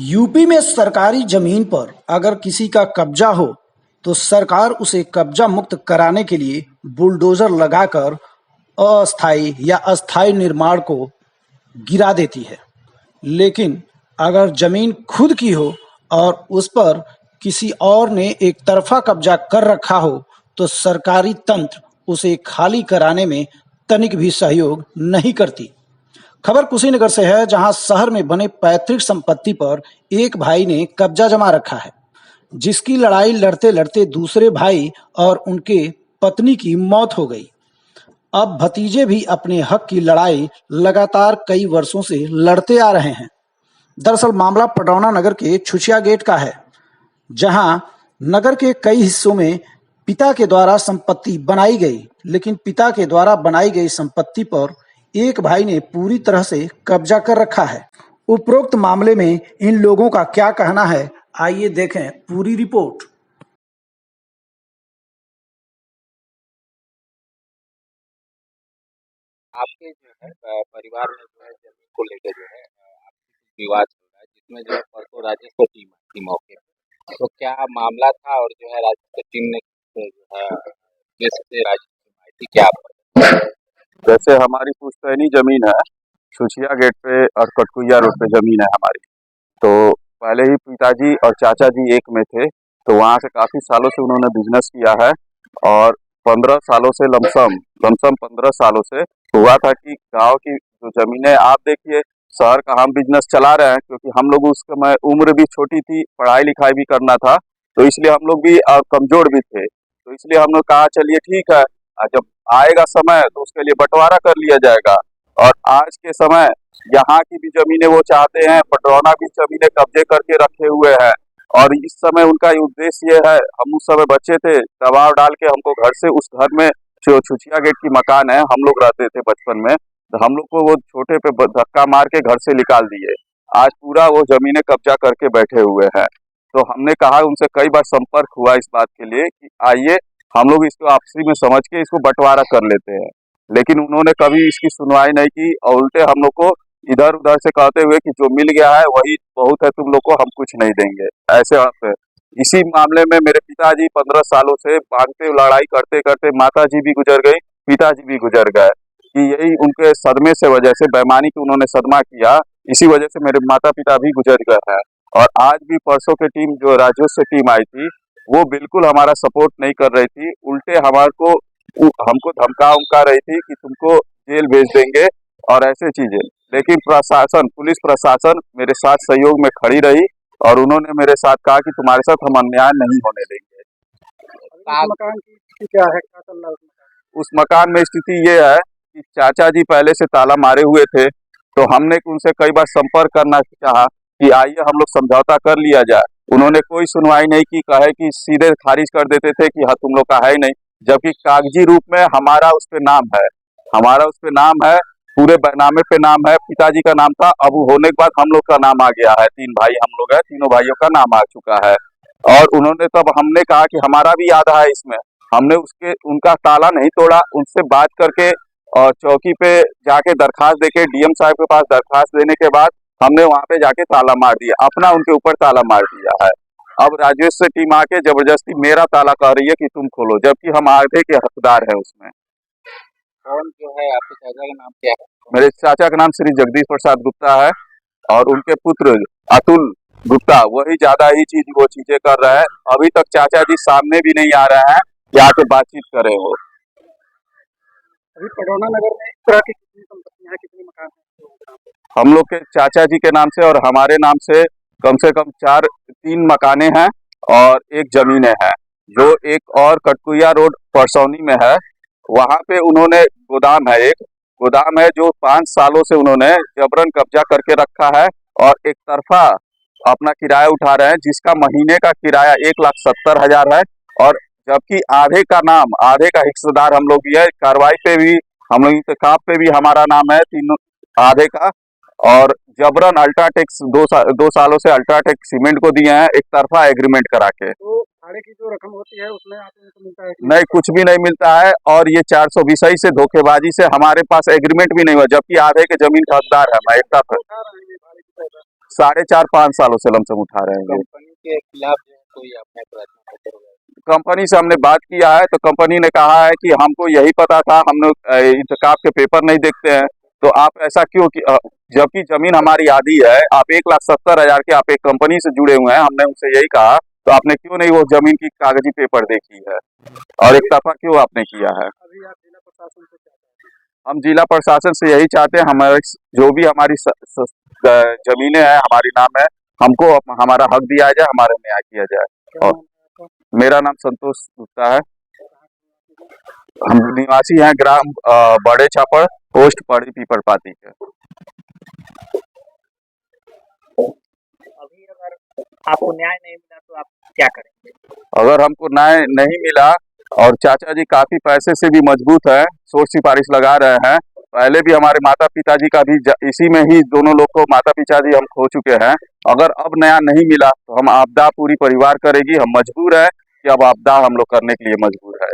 UP में सरकारी जमीन पर अगर किसी का कब्जा हो तो सरकार उसे कब्जा मुक्त कराने के लिए बुलडोजर लगाकर अस्थायी या अस्थायी निर्माण को गिरा देती है। लेकिन अगर जमीन खुद की हो और उस पर किसी और ने एक तरफा कब्जा कर रखा हो तो सरकारी तंत्र उसे खाली कराने में तनिक भी सहयोग नहीं करती। खबर कुशीनगर से है, जहां शहर में बने पैतृक संपत्ति पर एक भाई ने कब्जा जमा रखा है, जिसकी लड़ाई लड़ते लड़ते दूसरे भाई और उनके पत्नी की मौत हो गई। अब भतीजे भी अपने हक की लड़ाई लगातार कई वर्षों से लड़ते आ रहे हैं। दरअसल मामला पडरौना नगर के छुचिया गेट का है, जहां नगर के कई हिस्सों में पिता के द्वारा संपत्ति बनाई गई, लेकिन पिता के द्वारा बनाई गई संपत्ति पर एक भाई ने पूरी तरह से कब्जा कर रखा है। उपरोक्त मामले में इन लोगों का क्या कहना है, आइए देखें पूरी रिपोर्ट। आपके जो है परिवार में जो है जमीन को लेकर जो है आपसी विवाद चल रहा है, जिसमें जो है परसों राजेश की टीम आई थी मौके पे। तो क्या मामला था और जो है राजेश की टीम ने जो है कैसे राजेश की टीम आई थी, क्या आप बताएं? जैसे हमारी पुश्तैनी जमीन है, छुछिया गेट पे और कटकुइया रोड पे जमीन है हमारी। तो पहले ही पिताजी और चाचा जी एक में थे, तो वहाँ से काफ़ी सालों से उन्होंने बिजनेस किया है और 15 सालों से लमसम 15 सालों से हुआ था कि गांव की जो जमीनें, आप देखिए शहर का हम बिजनेस चला रहे हैं क्योंकि हम लोग उस समय उम्र भी छोटी थी, पढ़ाई लिखाई भी करना था, तो इसलिए हम लोग भी कमजोर भी थे। तो इसलिए हम लोग कहा चलिए ठीक है, जब आएगा समय तो उसके लिए बंटवारा कर लिया जाएगा। और आज के समय यहाँ की भी जमीनें वो चाहते हैं, पडरौना भी जमीनें कब्जे करके रखे हुए हैं। और इस समय उनका उद्देश्य ये है, हम उस समय बच्चे थे, दबाव डाल के हमको घर से, उस घर में जो छुछिया गेट की मकान है, हम लोग रहते थे बचपन में, तो हम लोग को वो छोटे पे धक्का मार के घर से निकाल दिए। आज पूरा वो जमीनें कब्जा करके बैठे हुए हैं। तो हमने कहा, उनसे कई बार संपर्क हुआ इस बात के लिए कि आइए हम लोग इसको आपसी में समझ के इसको बंटवारा कर लेते हैं, लेकिन उन्होंने कभी इसकी सुनवाई नहीं की और उल्टे हम लोग को इधर उधर से कहते हुए कि जो मिल गया है वही बहुत है, तुम लोग को हम कुछ नहीं देंगे। ऐसे आप इसी मामले में मेरे पिताजी 15 सालों से भागते लड़ाई करते करते, माताजी भी गुजर गई, पिताजी भी गुजर गए, कि यही उनके सदमे से वजह से, बेईमानी की उन्होंने सदमा किया, इसी वजह से मेरे माता पिता भी गुजर गए हैं। और आज भी परसों की टीम जो राजस्व से टीम आई थी, वो बिल्कुल हमारा सपोर्ट नहीं कर रही थी, उल्टे हमको धमका उमका रही थी कि तुमको जेल भेज देंगे और ऐसे चीजें। लेकिन प्रशासन, पुलिस प्रशासन मेरे साथ सहयोग में खड़ी रही और उन्होंने मेरे साथ कहा कि तुम्हारे साथ हम अन्याय नहीं होने देंगे। उस मकान की स्थिति क्या है, क्या चल रहा है? उस मकान में स्थिति ये है कि चाचा जी पहले से ताला मारे हुए थे, तो हमने उनसे कई बार संपर्क करना चाहा कि आइए हम लोग समझौता कर लिया जाए। उन्होंने कोई सुनवाई नहीं की, कहे कि सीधे खारिज कर देते थे कि हाँ तुम लोग का है ही नहीं, जबकि कागजी रूप में हमारा उस पे नाम है, हमारा उस पे नाम है, पूरे बैनामे पे नाम है। पिताजी का नाम था, अब होने के बाद हम लोग का नाम आ गया है, 3 भाई हम लोग हैं, तीनों भाइयों का नाम आ चुका है। और उन्होंने तब हमने कहा कि हमारा भी आधा है इसमें, हमने उनका ताला नहीं तोड़ा, उनसे बात करके और चौकी पे जाके दरखास्त देके डीएम साहब के पास दरखास्त देने के बाद हमने वहां पे जाके ताला मार दिया, अपना उनके ऊपर ताला मार दिया है। अब राजेश से टीम आके जबरदस्ती मेरा ताला कह रही है कि तुम खोलो, जबकि हम आधे के हकदार हैं उसमें। कौन जो है आपके चाचा का नाम क्या है? मेरे चाचा का नाम श्री जगदीश प्रसाद गुप्ता है और उनके पुत्र अतुल गुप्ता वही ज्यादा ही वो चीजें कर रहे हैं। अभी तक चाचा जी सामने भी नहीं आ रहे हैं कि आके बातचीत करे हो। अभी पडरौना नगर में इस तरह की कितनी संपत्तियां हैं, कितने मकान हैं? हम लोग के चाचा जी के नाम से और हमारे नाम से कम 3 मकाने हैं और 1 जमीनें हैं, जो एक और कटकुइया रोड परसौनी में है। वहां पे उन्होंने गोदाम है, एक गोदाम है जो 5 सालों से उन्होंने जबरन कब्जा करके रखा है और एक तरफा अपना किराया उठा रहे हैं, जिसका महीने का किराया 1,70,000 है। और जबकि आधे का हिस्सेदार हम लोग भी है, कार्रवाई पे भी हम लोग, इंतखाब पे भी हमारा नाम है, तीनों आधे का। और जबरन अल्ट्राटेक 2 सालों से अल्ट्राटेक सीमेंट को दिए हैं, एक तरफा एग्रीमेंट करा के। तो भाड़े की जो रकम होती है उसमें आपको मिलता है? नहीं, कुछ भी नहीं मिलता है। और ये 420 से धोखेबाजी से हमारे पास एग्रीमेंट भी नहीं हुआ, जबकि आधे के जमीन का हकदार है, मैं एक तरफ। 4.5 सालों से लमसम उठा रहे हैं ये। कंपनी के खिलाफ जो है कोई आपने प्रार्थना पत्र वगैरह? कंपनी से हमने बात किया है तो कंपनी ने कहा है कि हमको यही पता था, हम लोग इंतकाब के पेपर नहीं देखते हैं, तो आप ऐसा क्यों कि जबकि जमीन हमारी आधी है, आप 1,70,000 के आप एक कंपनी से जुड़े हुए हैं, हमने उनसे यही कहा, तो आपने क्यों नहीं वो जमीन की कागजी पेपर देखी है और एक तरफा क्यों आपने किया है? अभी आप जिला प्रशासन से क्या चाहते हैं? हम जिला प्रशासन से यही चाहते हैं, हमारे जो भी हमारी जमीनें हैं हमारी नाम है, हमको हमारा हक दिया जाए, हमारा न्याय किया जाए। और मेरा नाम संतोष गुप्ता है, हम निवासी हैं ग्राम बड़े छापड़, पोस्ट पड़ी पीपर पाती के। अभी अगर आपको न्याय नहीं मिला तो आप क्या करेंगे? अगर हमको न्याय नहीं मिला और चाचा जी काफी पैसे से भी मजबूत है, सोच सिफारिश लगा रहे हैं, पहले भी हमारे माता पिताजी का भी इसी में ही दोनों लोग को माता पिताजी हम खो चुके हैं, अगर अब नया नहीं मिला तो हम आपदा पूरी परिवार करेगी, हम मजबूर है कि अब आपदा हम लोग करने के लिए मजबूर है।